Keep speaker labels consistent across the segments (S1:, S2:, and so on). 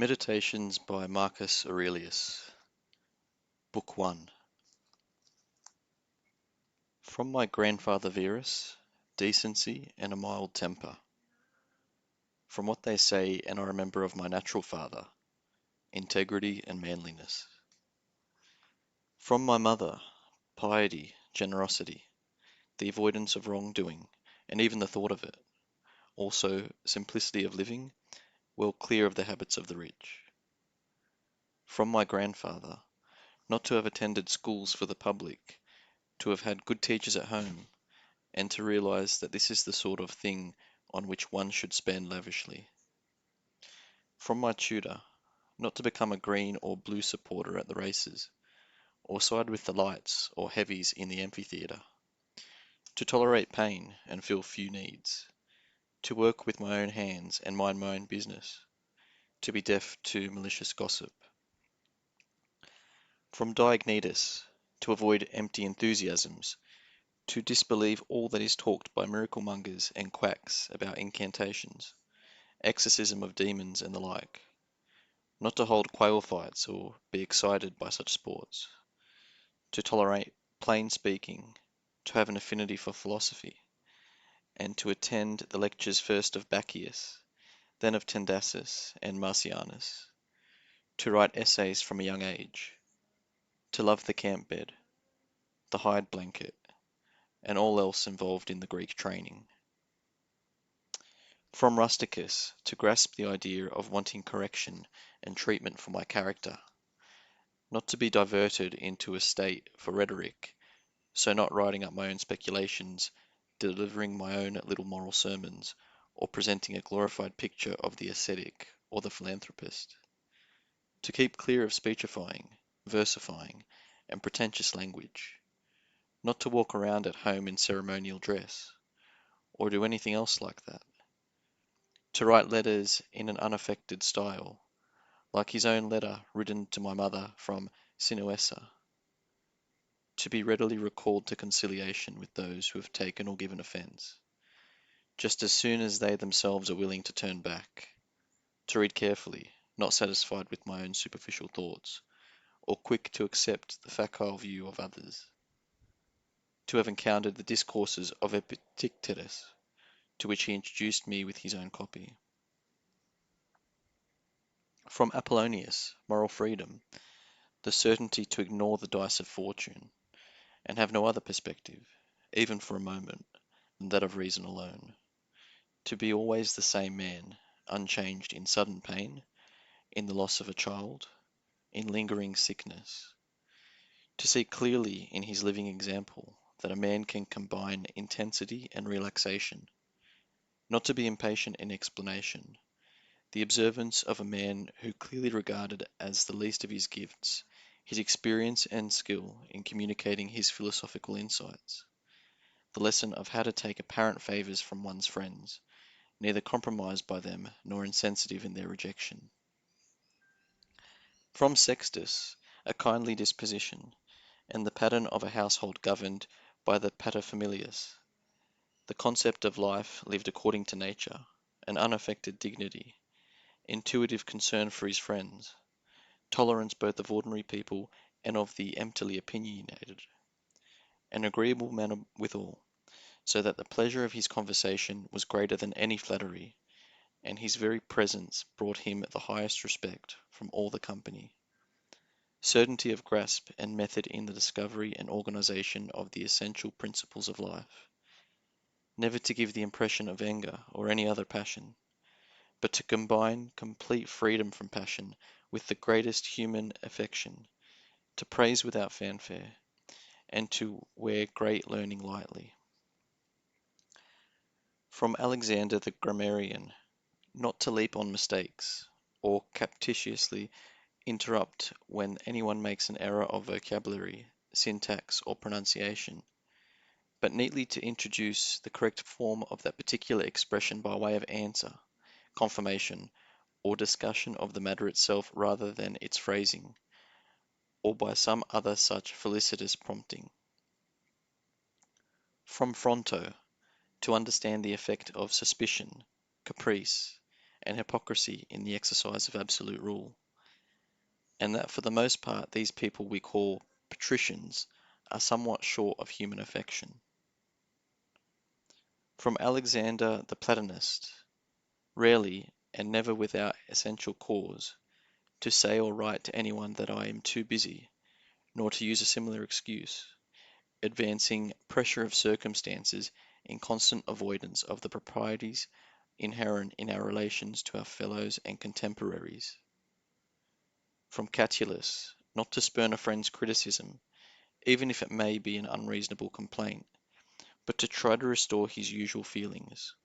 S1: Meditations by Marcus Aurelius, Book 1. From my grandfather Verus, decency and a mild temper. From what they say and I remember of my natural father, integrity and manliness. From my mother, piety, generosity, the avoidance of wrongdoing, and even the thought of it. Also, simplicity of living, well clear of the habits of the rich. From my grandfather, not to have attended schools for the public, to have had good teachers at home, and to realize that this is the sort of thing on which one should spend lavishly. From my tutor, not to become a green or blue supporter at the races, or side with the lights or heavies in the amphitheatre, to tolerate pain and feel few needs, to work with my own hands and mind my own business, to be deaf to malicious gossip. From Diognetus, to avoid empty enthusiasms, to disbelieve all that is talked by miracle mongers and quacks about incantations, exorcism of demons and the like, not to hold quail fights or be excited by such sports, to tolerate plain speaking, to have an affinity for philosophy, and to attend the lectures first of Bacchius, then of Tendasus and Marcianus, to write essays from a young age, to love the camp bed, the hide blanket, and all else involved in the Greek training. From Rusticus, to grasp the idea of wanting correction and treatment for my character, not to be diverted into a state for rhetoric, so not writing up my own speculations, delivering my own little moral sermons, or presenting a glorified picture of the ascetic or the philanthropist. To keep clear of speechifying, versifying, and pretentious language, not to walk around at home in ceremonial dress, or do anything else like that. To write letters in an unaffected style, like his own letter written to my mother from Sinuessa, to be readily recalled to conciliation with those who have taken or given offence, just as soon as they themselves are willing to turn back, to read carefully, not satisfied with my own superficial thoughts, or quick to accept the facile view of others, to have encountered the discourses of Epictetus, to which he introduced me with his own copy. From Apollonius, moral freedom, the certainty to ignore the dice of fortune, and have no other perspective, even for a moment, than that of reason alone. To be always the same man, unchanged in sudden pain, in the loss of a child, in lingering sickness. To see clearly in his living example that a man can combine intensity and relaxation. Not to be impatient in explanation. The observance of a man who clearly regarded as the least of his gifts his experience and skill in communicating his philosophical insights. The lesson of how to take apparent favours from one's friends, neither compromised by them nor insensitive in their rejection. From Sextus, a kindly disposition, and the pattern of a household governed by the paterfamilias, the concept of life lived according to nature, an unaffected dignity, intuitive concern for his friends, tolerance both of ordinary people and of the emptily opinionated, an agreeable manner withal, so that the pleasure of his conversation was greater than any flattery, and his very presence brought him the highest respect from all the company. Certainty of grasp and method in the discovery and organization of the essential principles of life. Never to give the impression of anger or any other passion, but to combine complete freedom from passion with the greatest human affection, to praise without fanfare, and to wear great learning lightly. From Alexander the grammarian, not to leap on mistakes, or captiously interrupt when anyone makes an error of vocabulary, syntax, or pronunciation, but neatly to introduce the correct form of that particular expression by way of answer, confirmation, or discussion of the matter itself rather than its phrasing, or by some other such felicitous prompting. From Fronto, to understand the effect of suspicion, caprice, and hypocrisy in the exercise of absolute rule, and that for the most part these people we call patricians are somewhat short of human affection. From Alexander the Platonist, rarely, and never without essential cause, to say or write to anyone that I am too busy, nor to use a similar excuse, advancing pressure of circumstances in constant avoidance of the proprieties inherent in our relations to our fellows and contemporaries. From Catullus, not to spurn a friend's criticism, even if it may be an unreasonable complaint, but to try to restore his usual feelings,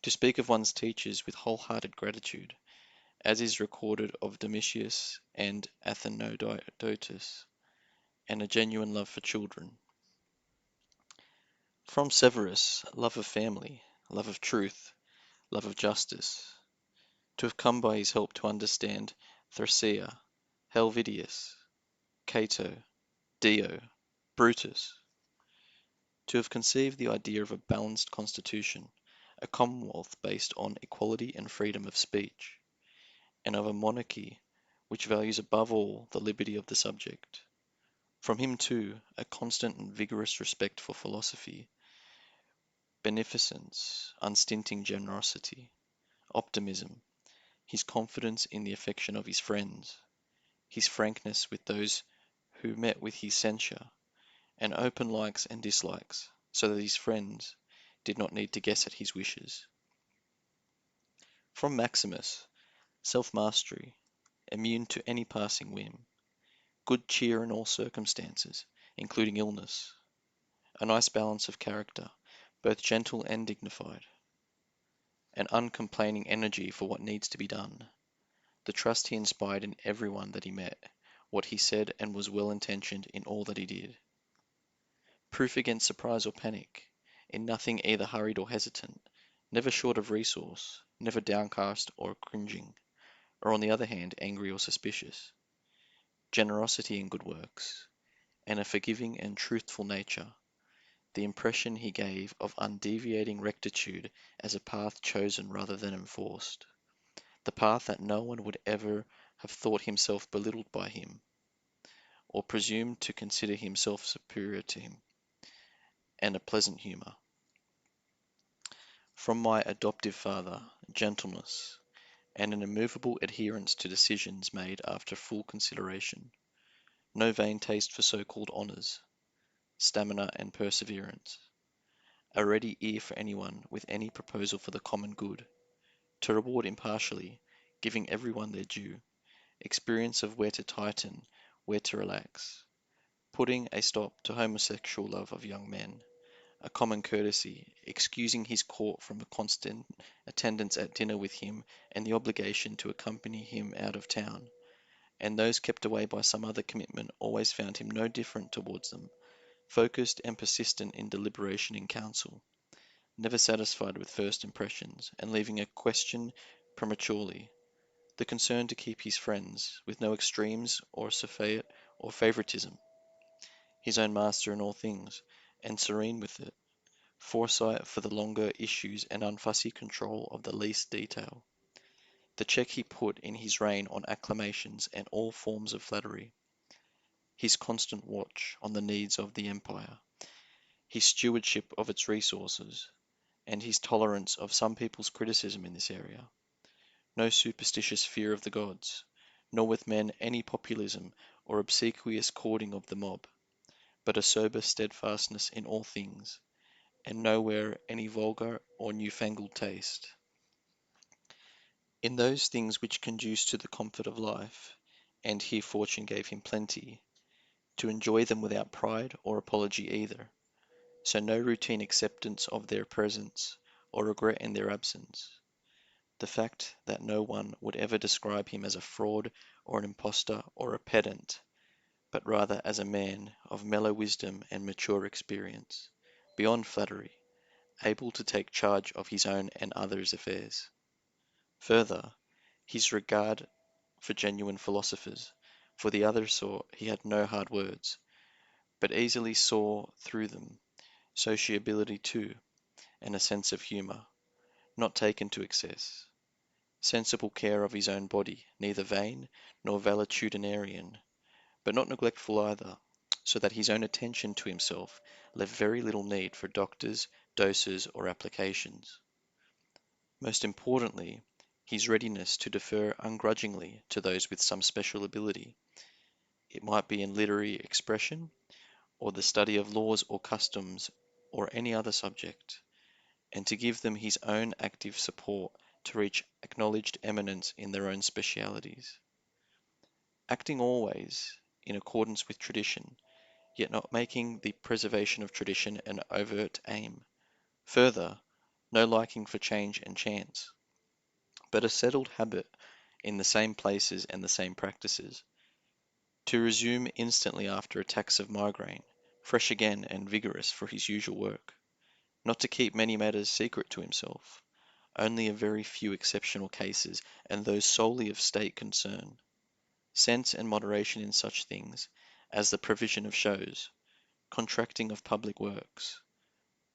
S1: to speak of one's teachers with wholehearted gratitude, as is recorded of Domitius and Athenodotus, and a genuine love for children. From Severus, love of family, love of truth, love of justice, to have come by his help to understand Thrasea, Helvidius, Cato, Dio, Brutus, to have conceived the idea of a balanced constitution, a commonwealth based on equality and freedom of speech, and of a monarchy which values above all the liberty of the subject. From him, too, a constant and vigorous respect for philosophy, beneficence, unstinting generosity, optimism, his confidence in the affection of his friends, his frankness with those who met with his censure, and open likes and dislikes, so that his friends did not need to guess at his wishes. From Maximus, self-mastery, immune to any passing whim, good cheer in all circumstances, including illness, a nice balance of character, both gentle and dignified, an uncomplaining energy for what needs to be done, the trust he inspired in everyone that he met, what he said and was well intentioned in all that he did. Proof against surprise or panic, in nothing either hurried or hesitant, never short of resource, never downcast or cringing, or on the other hand angry or suspicious. Generosity in good works, and a forgiving and truthful nature, the impression he gave of undeviating rectitude as a path chosen rather than enforced, the path that no one would ever have thought himself belittled by him, or presumed to consider himself superior to him, and a pleasant humour. From my adoptive father, gentleness, and an immovable adherence to decisions made after full consideration, no vain taste for so-called honours, stamina and perseverance, a ready ear for anyone with any proposal for the common good, to reward impartially, giving everyone their due, experience of where to tighten, where to relax, putting a stop to homosexual love of young men, a common courtesy, excusing his court from a constant attendance at dinner with him and the obligation to accompany him out of town, and those kept away by some other commitment always found him no different towards them, focused and persistent in deliberation in council, never satisfied with first impressions, and leaving a question prematurely, the concern to keep his friends, with no extremes or favoritism, his own master in all things, and serene with it, foresight for the longer issues and unfussy control of the least detail, the check he put in his reign on acclamations and all forms of flattery, his constant watch on the needs of the empire, his stewardship of its resources, and his tolerance of some people's criticism in this area, no superstitious fear of the gods, nor with men any populism or obsequious courting of the mob, but a sober steadfastness in all things, and nowhere any vulgar or newfangled taste. In those things which conduce to the comfort of life, and here fortune gave him plenty, to enjoy them without pride or apology either, so no routine acceptance of their presence, or regret in their absence. The fact that no one would ever describe him as a fraud or an impostor or a pedant, but rather as a man of mellow wisdom and mature experience, beyond flattery, able to take charge of his own and others' affairs. Further, his regard for genuine philosophers, for the other sort he had no hard words, but easily saw through them, sociability too, and a sense of humour, not taken to excess, sensible care of his own body, neither vain nor valetudinarian, but not neglectful either, so that his own attention to himself left very little need for doctors, doses, or applications. Most importantly, his readiness to defer ungrudgingly to those with some special ability. It might be in literary expression, or the study of laws or customs, or any other subject, and to give them his own active support to reach acknowledged eminence in their own specialities. Acting always in accordance with tradition, yet not making the preservation of tradition an overt aim. Further, no liking for change and chance, but a settled habit in the same places and the same practices. To resume instantly after attacks of migraine, fresh again and vigorous for his usual work. Not to keep many matters secret to himself, only a very few exceptional cases, and those solely of state concern. Sense and moderation in such things as the provision of shows, contracting of public works,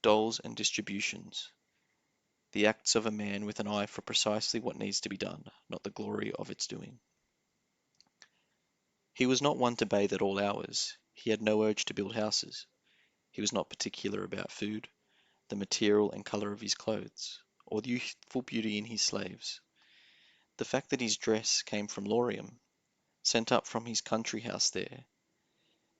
S1: doles and distributions, the acts of a man with an eye for precisely what needs to be done, not the glory of its doing. He was not one to bathe at all hours. He had no urge to build houses. He was not particular about food, the material and colour of his clothes, or the youthful beauty in his slaves. The fact that his dress came from Lorium, sent up from his country house there,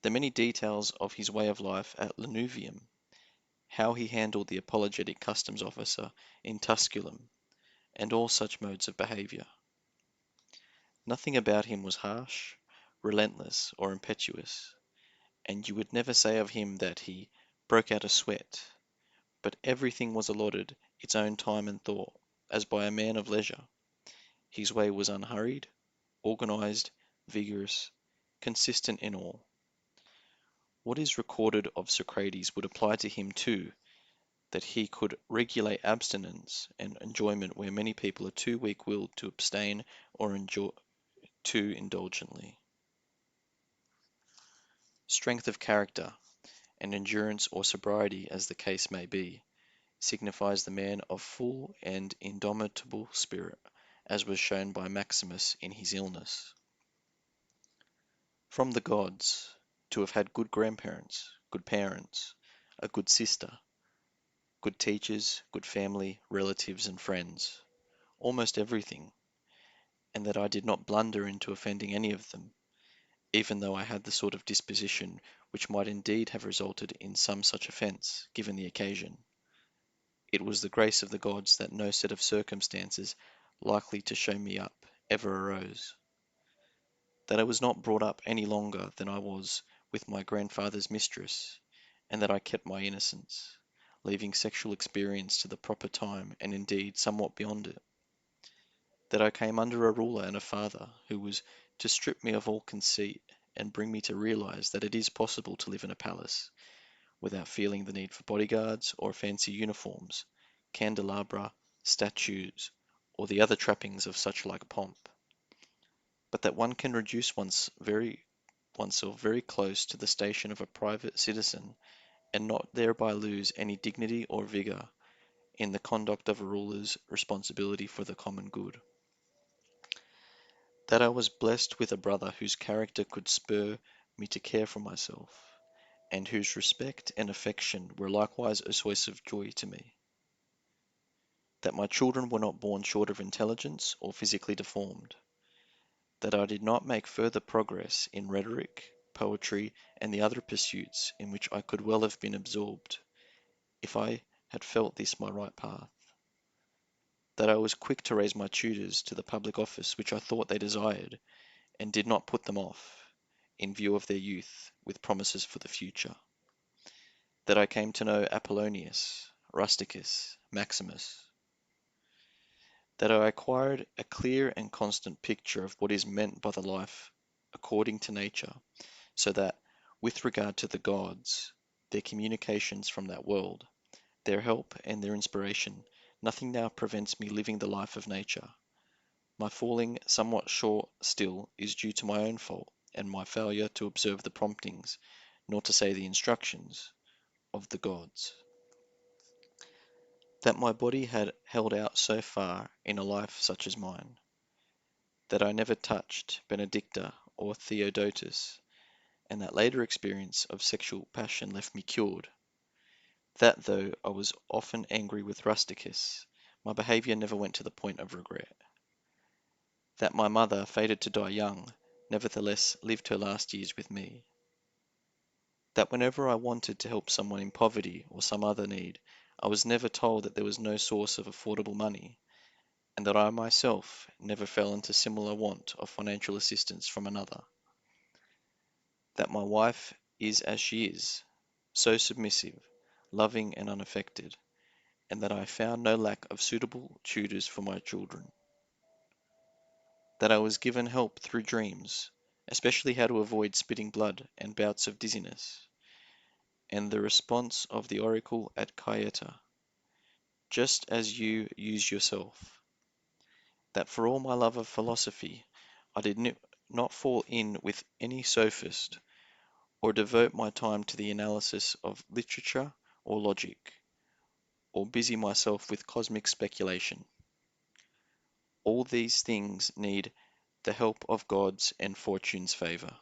S1: the many details of his way of life at Lanuvium, how he handled the apologetic customs officer in Tusculum, and all such modes of behaviour. Nothing about him was harsh, relentless, or impetuous, and you would never say of him that he broke out a sweat, but everything was allotted its own time and thought, as by a man of leisure. His way was unhurried, organized, vigorous, consistent in all. What is recorded of Socrates would apply to him too, that he could regulate abstinence and enjoyment where many people are too weak-willed to abstain or enjoy too indulgently. Strength of character, and endurance or sobriety as the case may be, signifies the man of full and indomitable spirit, as was shown by Maximus in his illness. From the gods, to have had good grandparents, good parents, a good sister, good teachers, good family, relatives, and friends, almost everything, and that I did not blunder into offending any of them, even though I had the sort of disposition which might indeed have resulted in some such offence, given the occasion. It was the grace of the gods that no set of circumstances likely to show me up ever arose. That I was not brought up any longer than I was with my grandfather's mistress, and that I kept my innocence, leaving sexual experience to the proper time, and indeed somewhat beyond it. That I came under a ruler and a father who was to strip me of all conceit and bring me to realize that it is possible to live in a palace without feeling the need for bodyguards or fancy uniforms, candelabra, statues, or the other trappings of such like pomp, but that one can reduce oneself very close to the station of a private citizen and not thereby lose any dignity or vigor in the conduct of a ruler's responsibility for the common good. That I was blessed with a brother whose character could spur me to care for myself, and whose respect and affection were likewise a source of joy to me. That my children were not born short of intelligence or physically deformed. That I did not make further progress in rhetoric, poetry, and the other pursuits in which I could well have been absorbed, if I had felt this my right path. That I was quick to raise my tutors to the public office which I thought they desired, and did not put them off, in view of their youth, with promises for the future. That I came to know Apollonius, Rusticus, Maximus. That I acquired a clear and constant picture of what is meant by the life according to nature, so that, with regard to the gods, their communications from that world, their help and their inspiration, nothing now prevents me living the life of nature. My falling somewhat short still is due to my own fault, and my failure to observe the promptings, not to say the instructions, of the gods. that my body had held out so far in a life such as mine, that I never touched Benedicta or Theodotus, and that later experience of sexual passion left me cured. That though I was often angry with Rusticus, my behaviour never went to the point of regret. That my mother, fated to die young, nevertheless lived her last years with me. That whenever I wanted to help someone in poverty or some other need, I was never told that there was no source of affordable money, and that I myself never fell into similar want of financial assistance from another. That my wife is as she is, so submissive, loving and unaffected, and that I found no lack of suitable tutors for my children. That I was given help through dreams, especially how to avoid spitting blood and bouts of dizziness, and the response of the oracle at Caieta, just as you use yourself. That for all my love of philosophy, I did not fall in with any sophist, or devote my time to the analysis of literature or logic, or busy myself with cosmic speculation. All these things need the help of God's and fortune's favour.